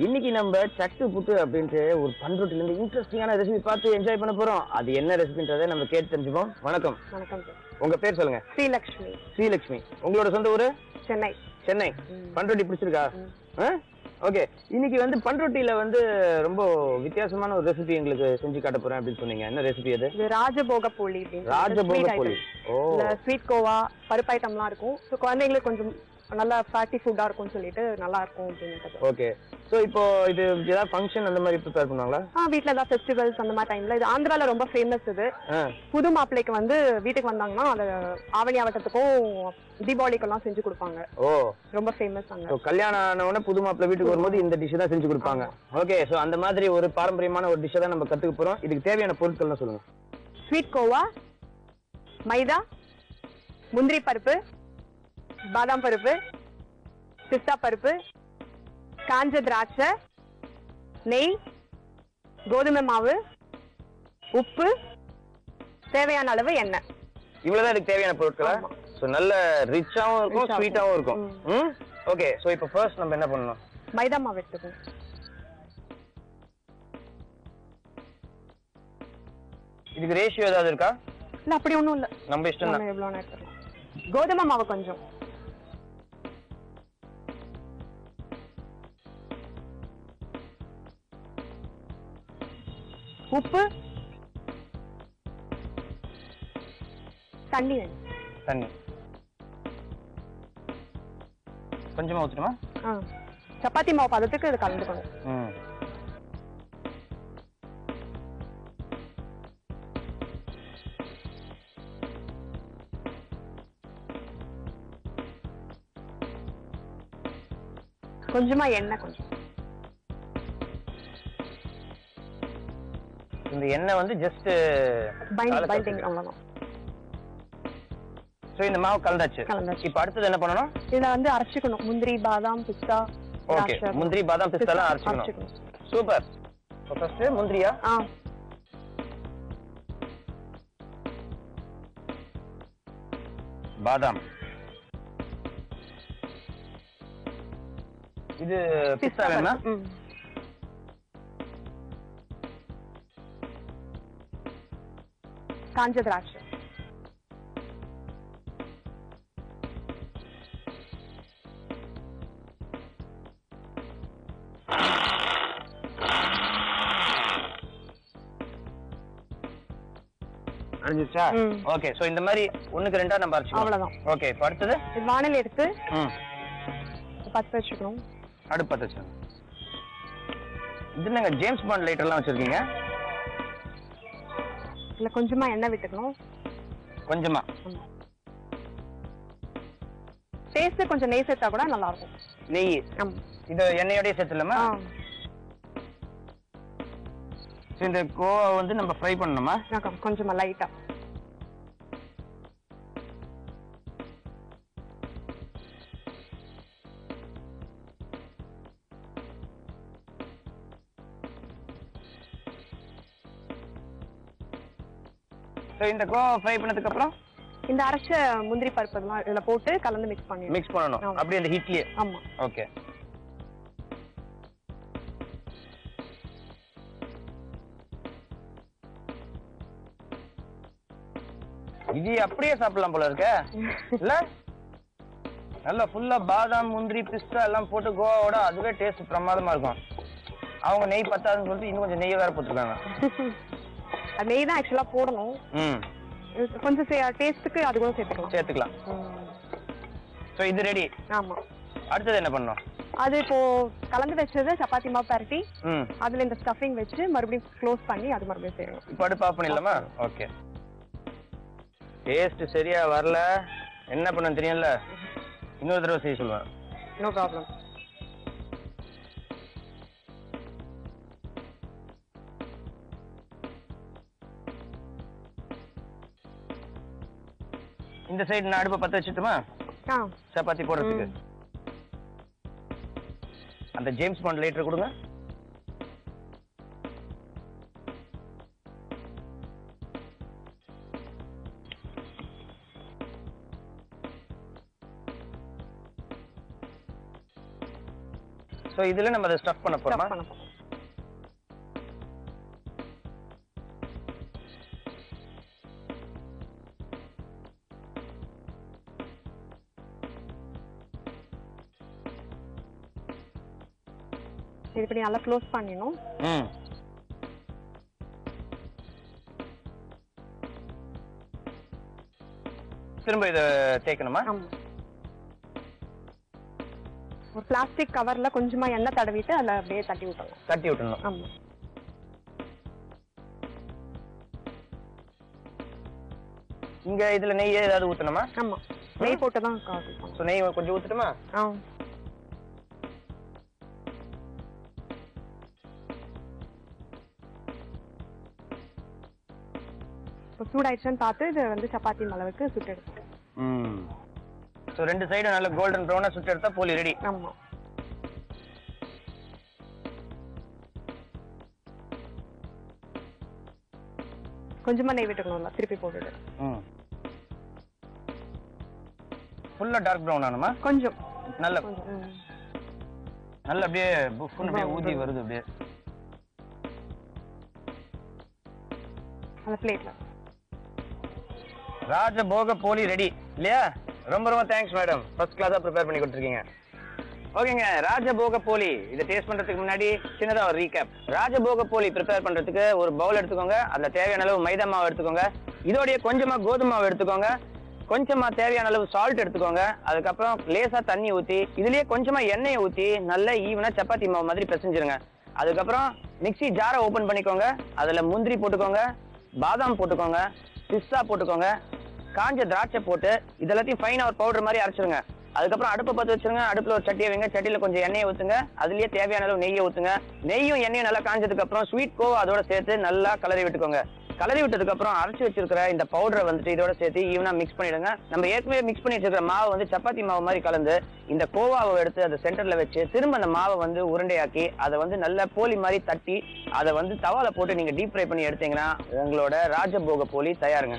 இன்னைக்கு நம்ம சட்டு புட்டு அப்படின்ட்டு ஒரு பண்ருட்டில இருந்து இன்ட்ரெஸ்டிங்கான ரெசிபி பார்த்து என்ஜாய் பண்ண போறோம். அது என்ன ரெசிபின்றதை நம்ம கேட்டு தெரிஞ்சுப்போம். வணக்கம். வணக்கம். உங்க பேர் சொல்லுங்க. ஸ்ரீலக்ஷ்மி. ஸ்ரீலக்ஷ்மி. உங்களோட சொந்த ஊரு? சென்னை. சென்னை. பண்ருட்டி பிடிச்சிருக்கா? ஓகே. இன்னைக்கு வந்து பண்ருட்டில வந்து ரொம்ப வித்தியாசமான ஒரு ரெசிபி எங்களுக்கு செஞ்சு காட்ட போறேன் அப்படின்னு சொன்னீங்க. என்ன ரெசிபி அது? இது ராஜபோக போலி. ராஜபோக போலி. ஓ. ஸ்வீட் கோவா, பருப்பு ஐட்டம்லாம் இருக்கும். ஸோ குழந்தைங்களுக்கு கொஞ்சம் நல்லா ஃபேட்டி ஃபுட்டா இருக்கும்னு சொல்லிட்டு நல்லா இருக்கும் அப்படின்னு. ஓகே. ஸோ இப்போ இது ஏதாவது ஃபங்க்ஷன் அந்த மாதிரி ப்ரிப்பேர் பண்ணுவாங்களா? வீட்டில் ஏதாவது ஃபெஸ்டிவல்ஸ் அந்த மாதிரி டைம்ல இது ஆந்திரால ரொம்ப ஃபேமஸ். இது புது மாப்பிள்ளைக்கு வந்து வீட்டுக்கு வந்தாங்கன்னா அது ஆவணி ஆவட்டத்துக்கும் தீபாவளிக்கெல்லாம் செஞ்சு கொடுப்பாங்க. ஓ, ரொம்ப ஃபேமஸ் அங்க. கல்யாணம் ஆனவொடனே புது மாப்பிள்ளை வீட்டுக்கு வரும்போது இந்த டிஷ் தான் செஞ்சு கொடுப்பாங்க. ஓகே. ஸோ அந்த மாதிரி ஒரு பாரம்பரியமான ஒரு டிஷ்ஷை தான் நம்ம கற்றுக்க போகிறோம். இதுக்கு தேவையான பொருட்கள்லாம் சொல்லுங்க. ஸ்வீட் கோவா, மைதா, முந்திரி பருப்பு, பாதாம் பருப்பு, பிஸ்தா பருப்பு, காஞ்ச திராட்சை, நெய், கோதுமை மாவு, உப்பு, தேவையான அளவு எண்ணெய். இவ்வளவுதான் இதுக்கு தேவையான பொருட்களா? சோ நல்ல ரிச்சாவும் இருக்கும், ஸ்வீட்டாவும் இருக்கும். ஓகே. சோ இப்போ ஃபர்ஸ்ட் நம்ம என்ன பண்ணணும்? மைதா மாவு எடுத்துக்கணும். இதுக்கு ரேஷியோ ஏதாவது இருக்கா? இல்ல, அப்படி ஒண்ணும் இல்ல, நம்ம இஷ்டம் தான். எவ்வளவு எடுத்துக்கலாம். கோதுமை மாவு கொஞ்சம், உப்பு, தண்ணி. தண்ணி கொஞ்சமா ஊத்துமா? சப்பாத்தி மாவு பதத்துக்கு இது கலந்துக்கணும். கொஞ்சமா எண்ணெய், கொஞ்சம். இந்த எண்ணெய் வந்து ஜஸ்ட் பைண்டிங் அவ்வளவுதான். சோ இந்த மாவு கலந்தாச்சு. இப்போ அடுத்து என்ன பண்ணனும்? இத வந்து அரைச்சுக்கணும். முந்திரி, பாதாம், பிஸ்தா. ஓகே. முந்திரி, பாதாம், பிஸ்தா எல்லாம் அரைச்சுக்கணும். சூப்பர். ஃபர்ஸ்ட் முந்திரியா? பாதாம். இது பிஸ்தா வேணுமா? காஞ்ச திராட்சை. அரைஞ்சிச்சா? ஓகே. சோ இந்த மாதிரி ஒண்ணுக்கு ரெண்டா நம்ம அரைச்சுக்கலாம். அவ்வளவுதான். ஓகே. இப்போ அடுத்து வாணலி எடுத்து பத்த வச்சுக்கணும். அடுப்பு பத்த வச்சுக்கணும். இது என்னங்க ஜேம்ஸ் பாண்ட் லைட் எல்லாம் வச்சிருக்கீங்க? இல்ல, கொஞ்சமா எண்ணெய் விட்டுக்கணும். கொஞ்சமா. டேஸ்ட் கொஞ்சம் நெய் சேர்த்தா கூட நல்லா இருக்கும். நெய். இது எண்ணெயோடய சேர்த்துலாமா? இந்த கோவா வந்து நம்ம ஃப்ரை பண்ணணுமா? கொஞ்சமா லைட்டா. இந்த கோவா ஃப்ரை பண்ணதுக்கு அப்புறம் இந்த அரைச்ச முந்திரி பருப்பு எல்லாம் இதுல போட்டு கலந்து மிக்ஸ் பண்ணணும். அப்படியே அந்த ஹீட்லயே. ஆமா. ஓகே. இது அப்படியே சாப்பிடலாம் போல இருக்க இல்ல? நல்லா ஃபுல்லா பாதாம், முந்திரி, பிஸ்தா எல்லாம் போட்டு கோவாவோட அதுவே டேஸ்ட் பிரமாதமா இருக்கும். அவங்க நெய் பத்தாதுன்னு சொல்லிட்டு இன்னும் கொஞ்சம் நெய் வேற போட்டுருக்காங்க. நெய் தான் ஆக்சுவலா போடணும். கொஞ்சம் டேஸ்ட்டுக்கு அது கூட சேர்த்துக்கலாம். சோ இது ரெடி. ஆமா. அடுத்து என்ன பண்ணனும்? அது இப்போ கலந்து வச்சது சப்பாத்தி மாவு பரட்டி அதுல இந்த ஸ்டஃபிங் வச்சு மறுபடியும் க்ளோஸ் பண்ணி அது மறுபடியும் செய்யணும். இப்போ அடுப்பு ஆஃப் பண்ணிடலாமா? ஓகே. டேஸ்ட் சரியா வரல, என்ன பண்ண தெரியல, இன்னொரு தடவை செய்ய சொல்லுவேன். No problem. இந்த சைடு நான் அடுப்பை பத்த வச்சுட்டுமா சப்பாத்தி போடுறதுக்கு? அந்த ஜேம்ஸ் பாண்ட் லைட்டர் கொடுங்க. சோ இதுல நம்ம அதை ஸ்டஃப் பண்ண போறோமா? இப்படி நல்லா க்ளோஸ் பண்ணிடணும். திரும்ப இத தேய்க்கணுமா? ஒரு பிளாஸ்டிக் கவர்ல கொஞ்சமா எண்ணெய் தடவிட்டு அதுல அப்படியே தட்டி விட்டணும். ஆமா. இங்க இதுல நெய் ஏதாவது ஊத்தணுமா? ஆமா, நெய் போட்டு தான் காட்டுவோம். சோ நெய் கொஞ்சம் ஊத்தட்டுமா? இப்போ சூடாயிடுச்சுன்னு பார்த்து இது வந்து சப்பாத்தி அளவுக்கு சுட்டு எடுத்துக்கலாம். சோ ரெண்டு சைடும் நல்ல கோல்டன் ப்ரௌனா சுட்டு எடுத்தா போலி ரெடி. ஆமா. கொஞ்சமா நெய் விட்டுக்கணும்ல, திருப்பி போட்டுட்டு. ஃபுல்லா டார்க் ப்ரௌன் ஆனமா? கொஞ்சம் நல்ல நல்ல அப்படியே புஃப்னு அப்படியே ஊதி வருது அப்படியே. அந்த பிளேட்ல ராஜபோக போலி ரெடி இல்லையா? ரொம்ப ரொம்ப தேங்க்ஸ் மேடம், ஃபர்ஸ்ட் கிளாஸா ப்ரிப்பேர் பண்ணி கொடுத்துருக்கீங்க. ஓகேங்க, ராஜபோக போலி இதை டேஸ்ட் பண்றதுக்கு முன்னாடி சின்னதா ஒரு ரீகேப். ராஜபோக போலி ப்ரிப்பேர் பண்றதுக்கு ஒரு பவுல் எடுத்துக்கோங்க. அதுல தேவையான அளவு மைதா மாவு எடுத்துக்கோங்க. இதோடைய கொஞ்சமா கோதுமை மாவு எடுத்துக்கோங்க. கொஞ்சமா தேவையான அளவு சால்ட் எடுத்துக்கோங்க. அதுக்கப்புறம் லேசா தண்ணி ஊத்தி இதுலயே கொஞ்சமா எண்ணெயை ஊத்தி நல்லா ஈவனா சப்பாத்தி மாவு மாதிரி பிசைஞ்சிருங்க. அதுக்கப்புறம் மிக்ஸி ஜாரை ஓபன் பண்ணிக்கோங்க. அதுல முந்திரி போட்டுக்கோங்க, பாதாம் போட்டுக்கோங்க, பிஸ்தா போட்டுக்கோங்க, காஞ்ச திராட்சை போட்டு இதெல்லாத்தையும் ஃபைனா ஒரு பவுடர் மாதிரி அரைச்சிருங்க. அதுக்கப்புறம் அடுப்பை பற்ற வச்சிருங்க. அடுப்புல ஒரு சட்டியை வைங்க. சட்டியில கொஞ்சம் எண்ணெயை ஊத்துங்க. அதுலயே தேவையான அளவு நெய்யை ஊத்துங்க. நெய்யும் எண்ணெயும் நல்லா காஞ்சதுக்கு அப்புறம் ஸ்வீட் கோவா அதோட சேர்த்து நல்லா கலரி விட்டுக்கோங்க. கலரி விட்டதுக்கு அப்புறம் அரைச்சு வச்சிருக்கிற இந்த பவுடரை வந்துட்டு இதோட சேர்த்து ஈவனா மிக்ஸ் பண்ணிடுங்க. நம்ம ஏற்கனவே மிக்ஸ் பண்ணி வச்சிருக்கிற மாவை வந்து சப்பாத்தி மாவு மாதிரி கலந்து இந்த கோவாவை எடுத்து அதை சென்டர்ல வச்சு திரும்ப அந்த மாவை வந்து உருண்டையாக்கி அதை வந்து நல்ல போலி மாதிரி தட்டி அதை வந்து தவால போட்டு நீங்க டீப் ஃப்ரை பண்ணி எடுத்தீங்கன்னா உங்களோட ராஜபோக போலி தயாருங்க.